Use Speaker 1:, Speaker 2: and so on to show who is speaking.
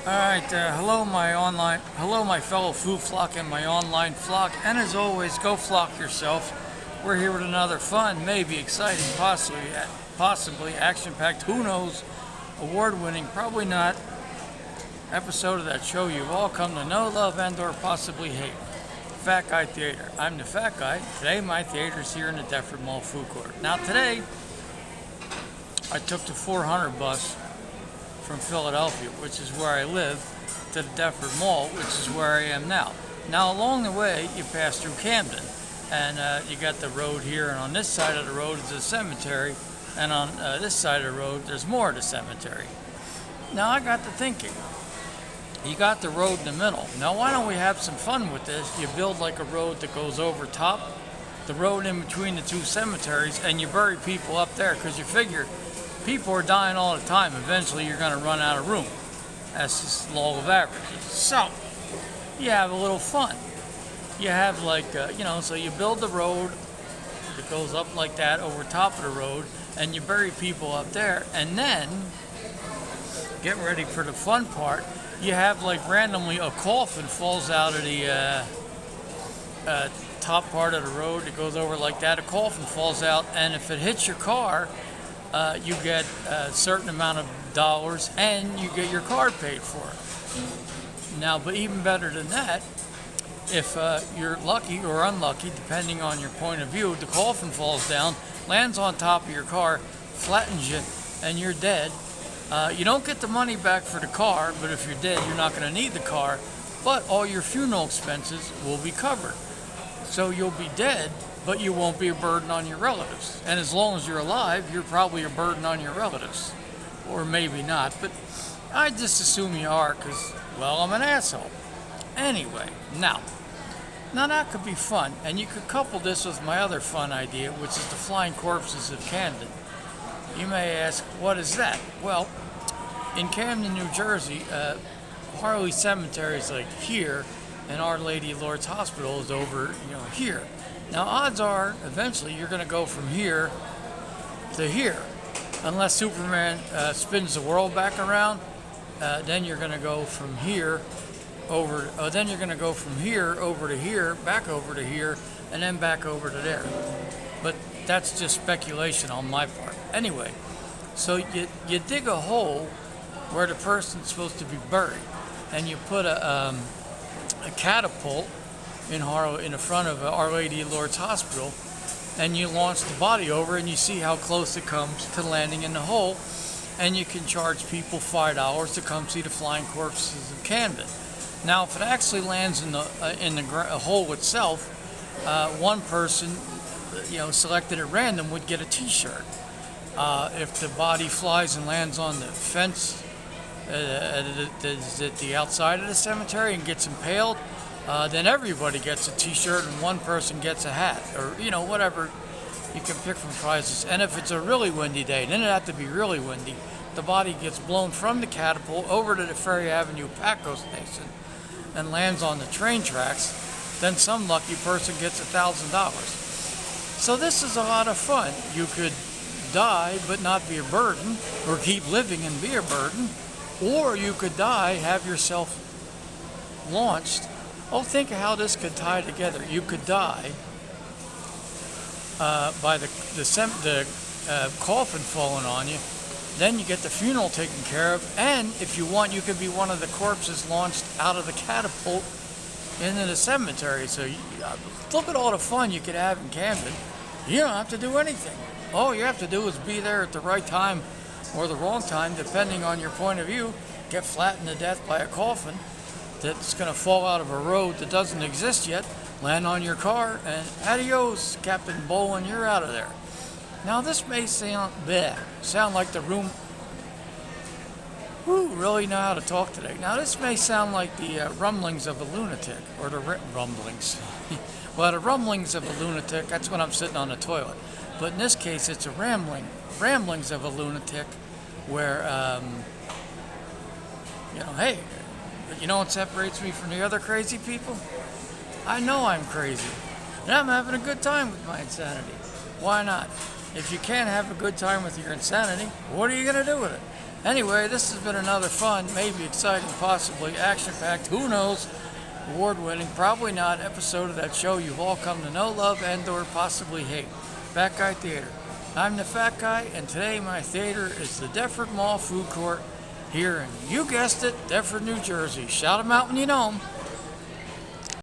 Speaker 1: Alright, hello my fellow food flock and my online flock, and as always, go flock yourself. We're here with another fun, maybe exciting, possibly action-packed, who knows, award-winning, probably not, episode of that show you've all come to know, love, and or possibly hate. Fat Guy Theater. I'm the Fat Guy. Today my theater's here in the Deptford Mall food court. Now today, I took the 400 bus from Philadelphia, which is where I live, to the Deptford Mall, which is where I am now. Now along the way, you pass through Camden, and you got the road here, and on this side of the road is the cemetery, and on this side of the road, there's more of the cemetery. Now I got to thinking, you got the road in the middle. Now why don't we have some fun with this? You build like a road that goes over top, the road in between the two cemeteries, and you bury people up there, because you figure people are dying all the time. Eventually, you're going to run out of room. That's just law of averages. So, you have a little fun. You have so you build the road that goes up like that over top of the road, and you bury people up there, and then, get ready for the fun part, you have randomly a coffin falls out of the top part of the road. It goes over like that. A coffin falls out, and if it hits your car, you get a certain amount of dollars and you get your car paid for. Now, but even better than that, if you're lucky or unlucky, depending on your point of view, the coffin falls down, lands on top of your car, flattens you, and you're dead. You don't get the money back for the car, but if you're dead, you're not going to need the car, but all your funeral expenses will be covered. So you'll be dead, but you won't be a burden on your relatives. And as long as you're alive, you're probably a burden on your relatives. Or maybe not, but I just assume you are because, well, I'm an asshole. Anyway, now that could be fun, and you could couple this with my other fun idea, which is the flying corpses of Camden. You may ask, what is that? Well, in Camden, New Jersey, Harley Cemetery is like here, and Our Lady of Lourdes Hospital is over, here. Now, odds are, eventually, you're going to go from here to here. Unless Superman spins the world back around, then you're going to go from here over. Then you're going to go from here over to here, back over to here, and then back over to there. But that's just speculation on my part. Anyway, so you dig a hole where the person's supposed to be buried, and you put a catapult in the front of Our Lady of Lourdes Hospital, and you launch the body over, and you see how close it comes to landing in the hole, and you can charge people $5 to come see the flying corpses of Camden. Now, if it actually lands in the hole itself, one person, selected at random would get a T-shirt. If the body flies and lands on the fence at the outside of the cemetery and gets impaled, then everybody gets a T-shirt and one person gets a hat, or whatever you can pick from prizes. And if it's a really windy day, then it'd have to be really windy, the body gets blown from the catapult over to the Ferry Avenue Paco station and lands on the train tracks. Then some lucky person gets $1,000. So this is a lot of fun. You could die but not be a burden, or keep living and be a burden, or you could die, have yourself launched. Oh, think of how this could tie together. You could die by the coffin falling on you. Then you get the funeral taken care of, and if you want, you could be one of the corpses launched out of the catapult into the cemetery. So look at all the fun you could have in Camden. You don't have to do anything. All you have to do is be there at the right time or the wrong time, depending on your point of view. Get flattened to death by a coffin that's going to fall out of a road that doesn't exist yet, land on your car, and adios, Captain Bolin, you're out of there. Now, this may sound like the room. Really know how to talk today. Now, this may sound like the rumblings of a lunatic, or the rumblings. Well, the rumblings of a lunatic, that's when I'm sitting on the toilet. But in this case, it's a ramblings of a lunatic, where, hey, you know what separates me from the other crazy people? I know I'm crazy, and I'm having a good time with my insanity. Why not? If you can't have a good time with your insanity, what are you going to do with it? Anyway, this has been another fun, maybe exciting, possibly action-packed, who knows, award-winning, probably not, episode of that show you've all come to know, love, and/or possibly hate, Fat Guy Theater. I'm the Fat Guy, and today my theater is the Deptford Mall Food Court here in, you guessed it, Deptford, New Jersey. Shout 'em out when you know 'em.